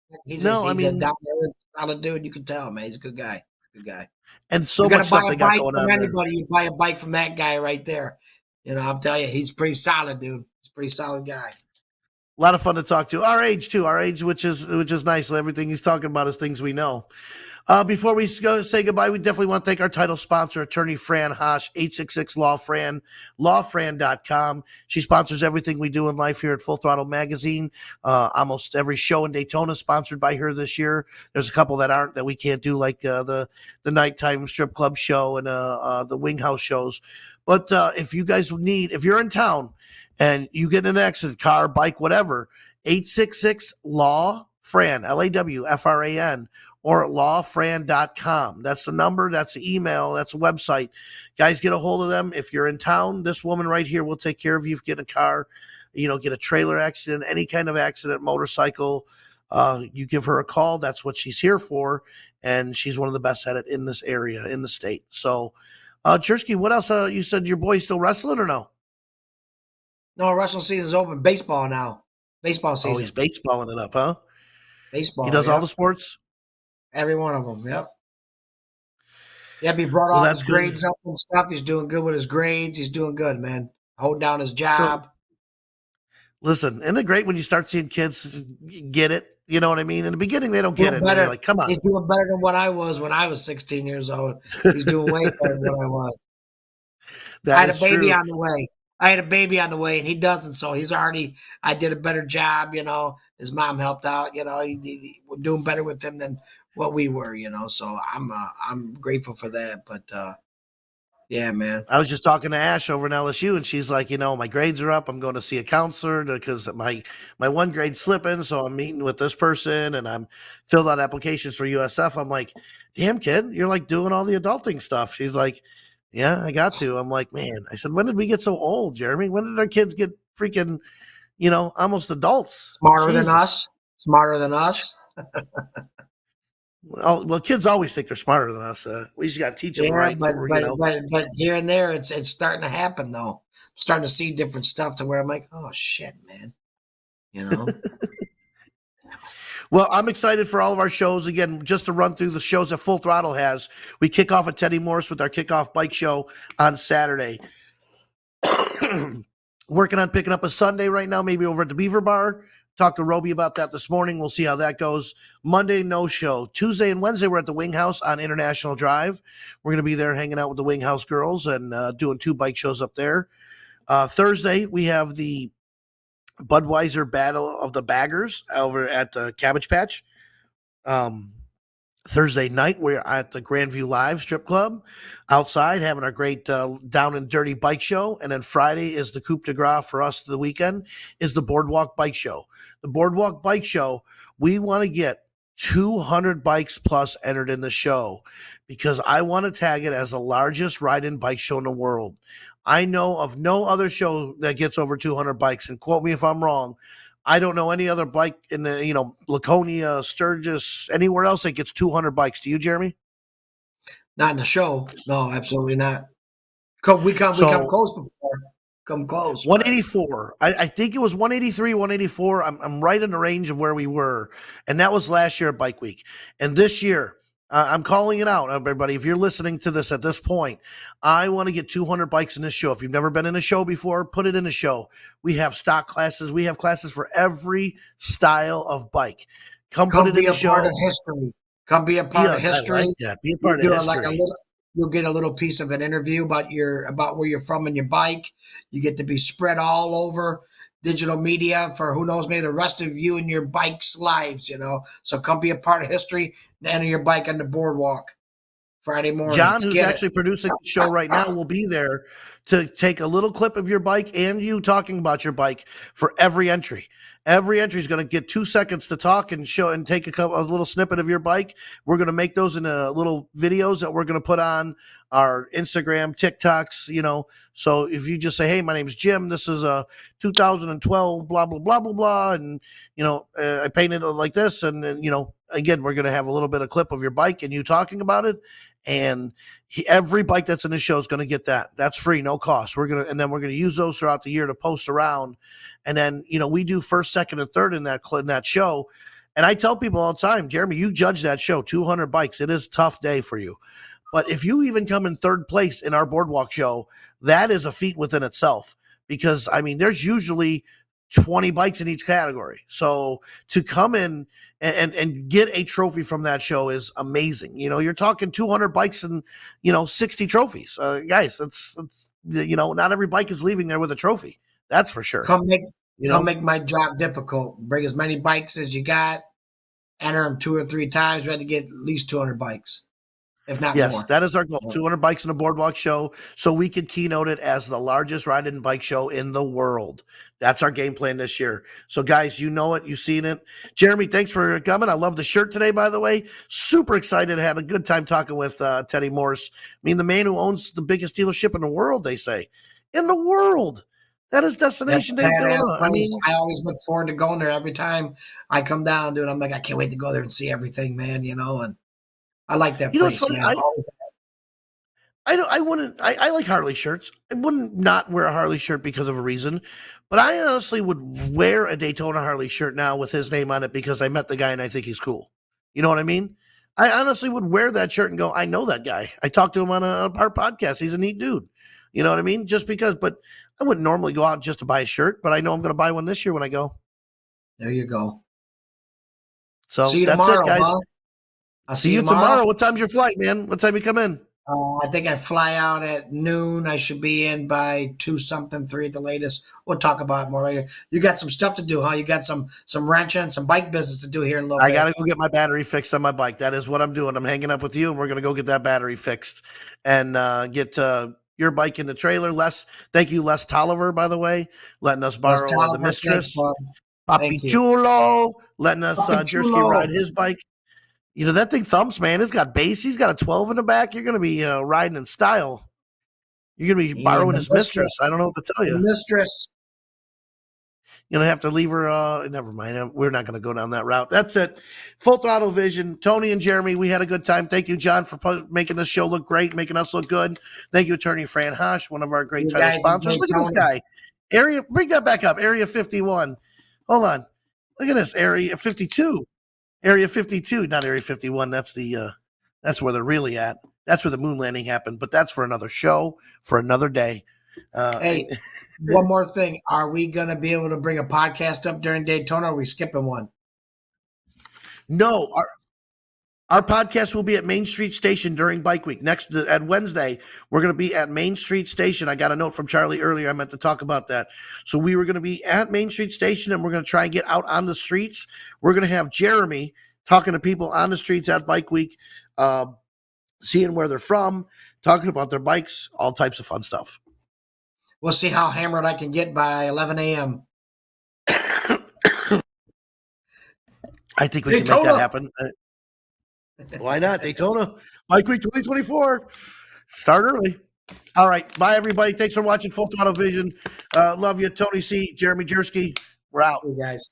No, I he's a mean, down there solid dude. You can tell, man. He's a good guy. Good guy. and You're so gonna much buy stuff a they got bike going from on there. anybody, you buy a bike from that guy right there. I'm telling you, he's pretty solid, dude. He's a pretty solid guy. A lot of fun to talk to. Our age too, our age, which is nice. Everything he's talking about is things we know. Before we go say goodbye, we definitely want to thank our title sponsor, attorney Fran Hosh, 866 Law Fran, lawfran.com. She sponsors everything we do in life here at Full Throttle Magazine. Almost every show in Daytona is sponsored by her this year. There's a couple that aren't, that we can't do, like the nighttime strip club show and the Wing House shows. But if you're in town and you get in an accident, car, bike, whatever, 866 Law Fran, LAWFRAN, or at lawfran.com. That's the number, that's the email, that's the website. Guys, get a hold of them. If you're in town, this woman right here will take care of you. If you get a car, get a trailer accident, any kind of accident, motorcycle, you give her a call. That's what she's here for. And she's one of the best at it in this area, in the state. So, Chersky, what else? You said your boy's still wrestling or no? No, wrestling season's open. Baseball now. Baseball Oh, he's season. baseballing it up, huh? He Baseball. does all Yep. the sports? Every one of them. Yep. Yep. He brought Well, all that's his good. grades up and stuff. He's doing good with his grades. He's doing good, man. Hold down his So, job. listen, isn't it great when you start seeing kids get it? You know what I mean? In the beginning, they don't get Doing it. And then you're better. like, come on. He's doing better than what I was when I was 16 years old. He's doing way better than what I was. I That had a is baby true. on the way. I had a baby on the way, and he doesn't. So he's already. I did a better job. His mom helped out. We're doing better with him than what we were. So I'm grateful for that. But yeah, man. I was just talking to Ash over in LSU, and she's like, my grades are up. I'm going to see a counselor because my one grade's slipping. So I'm meeting with this person, and I'm filled out applications for USF. I'm like, damn, kid, you're like doing all the adulting stuff. She's like, yeah, I got to. I'm like, man. I said, when did we get so old, Jeremy? When did our kids get freaking, almost adults? Smarter than Jesus. us. Smarter than us. Well, kids always think they're smarter than us. We just got to teach them Yeah, right but for. but but here and there, it's starting to happen though. I'm starting to see different stuff to where I'm like, oh shit, man. You know. Well, I'm excited for all of our shows. Again, just to run through the shows that Full Throttle has. We kick off at Teddy Morris with our kickoff bike show on Saturday. Working on picking up a Sunday right now, maybe over at the Beaver Bar. Talked to Roby about that this morning. We'll see how that goes. Monday, no show. Tuesday and Wednesday, we're at the Wing House on International Drive. We're going to be there hanging out with the Wing House girls and doing 2 bike shows up there. Thursday, we have the Budweiser Battle of the Baggers over at the Cabbage Patch. Thursday night, we're at the Grandview Live Strip Club outside having our great down and dirty bike show. And then Friday is the coup de grace for us the weekend is the Boardwalk Bike Show. The Boardwalk Bike Show, we want to get 200 bikes plus entered in the show because I want to tag it as the largest ride-in bike show in the world. I know of no other show that gets over 200 bikes, and quote me if I'm wrong. I don't know any other bike in the, Laconia, Sturgis, anywhere else that gets 200 bikes. Do you, Jeremy? Not in the show. No, absolutely not. We come So close before. Come close, but 184. I think it was 183, 184. I'm right in the range of where we were. And that was last year at Bike Week. And this year, I'm calling it out, everybody. If you're listening to this at this point, I want to get 200 bikes in this show. If you've never been in a show before, put it in a show. We have stock classes. We have classes for every style of bike. Come put come it in be the a part of show. history. Come be a part of I like history. that. Be a You part of do like a history. little. You'll get a little piece of an interview about where you're from and your bike. You get to be spread all over digital media for who knows maybe the rest of you and your bike's lives. So come be a part of history and enter your bike on the boardwalk Friday morning. John, Let's who's get it. actually producing the show right now, will be there to take a little clip of your bike and you talking about your bike for every entry. Every entry is going to get 2 seconds to talk and show and take a little snippet of your bike. We're going to make those into little videos that we're going to put on our Instagram, TikToks. So if you just say, "Hey, my name's Jim. This is a 2012 blah blah blah blah blah," and I painted it like this, and again, we're going to have a little bit of clip of your bike and you talking about it. And every bike that's in the show is going to get that. That's free, no cost. And then we're gonna use those throughout the year to post around. And then we do first, second, and third in that show. And I tell people all the time, Jeremy, you judge that show, 200 bikes. It is a tough day for you. But if you even come in third place in our boardwalk show, that is a feat within itself. Because I mean, there's usually 20 bikes in each category. So to come in and get a trophy from that show is amazing. You know, you're talking 200 bikes and 60 trophies. Guys, it's not every bike is leaving there with a trophy. That's for sure. Come make You come know, make my job difficult. Bring as many bikes as you got. Enter them 2 or 3 times. We had to get at least 200 bikes, if not yes, more. that is our goal. 200 bikes in a boardwalk show, so we could keynote it as the largest ride-in bike show in the world. That's our game plan this year. So, guys, you know it. You've seen it. Jeremy, thanks for coming. I love the shirt today, by the way. Super excited. Had a good time talking with Teddy Morse. I mean, the man who owns the biggest dealership in the world, they say. In the world. That is That's Destination a Daytona. badass I place. mean, I always look forward to going there every time I come down, dude. I'm like, I can't wait to go there and see everything, man. And I like that it's place, funny. man. I don't. I wouldn't. I like Harley shirts. I wouldn't not wear a Harley shirt because of a reason, but I honestly would wear a Daytona Harley shirt now with his name on it because I met the guy and I think he's cool. You know what I mean? I honestly would wear that shirt and go, I know that guy. I talked to him on our podcast. He's a neat dude. You know what I mean? Just because, but I wouldn't normally go out just to buy a shirt, but I know I'm going to buy one this year when I go. There you go. See So you that's it, tomorrow, guys. huh? I'll See see you you tomorrow. tomorrow. What time's your flight, man? What time you come in? I think I fly out at noon. I should be in by 2 something, 3 at the latest. We'll talk about it more later. You got some stuff to do, huh? You got some wrenching and some bike business to do here in a little I bit. got to go get my battery fixed on my bike. That is what I'm doing. I'm hanging up with you, and we're going to go get that battery fixed and get your bike in the trailer. Thank you, Les Tolliver, by the way, letting us Let's borrow the talk. Thanks, Mistress. bud. Papi Thank you. Chulo, letting us Papi Jersey ride Chulo. his bike. You know, that thing thumps, man. It's got bass. He's got a 12 in the back. You're going to be riding in style. You're going to be Yeah, borrowing his Mistress. I don't know what to tell the you. mistress. You're gonna have to leave her. Never mind. We're not gonna go down that route. That's it. Full Throttle Vision. Tony and Jeremy, we had a good time. Thank you, John, for making this show look great, making us look good. Thank you, Attorney Fran Hosh, one of our great You title guys have sponsors. made Look at this Tony. guy. Bring that back up. Area 51. Hold on. Look at this. Area 52. Area 52, not Area 51. That's where they're really at. That's where the moon landing happened. But that's for another show, for another day. Hey, one more thing. Are we going to be able to bring a podcast up during Daytona? Or are we skipping one? No, our podcast will be at Main Street Station during Bike Week. Next at Wednesday, we're going to be at Main Street Station. I got a note from Charlie earlier. I meant to talk about that. So we were going to be at Main Street Station, and we're going to try and get out on the streets. We're going to have Jeremy talking to people on the streets at Bike Week, seeing where they're from, talking about their bikes, all types of fun stuff. We'll see how hammered I can get by 11 a.m. I think we can make that happen. Why not? Daytona, Bike Week 2024. Start early. All right. Bye, everybody. Thanks for watching Full Throttle Vision. Love you. Tony C., Jeremy Jersky. We're out. You guys.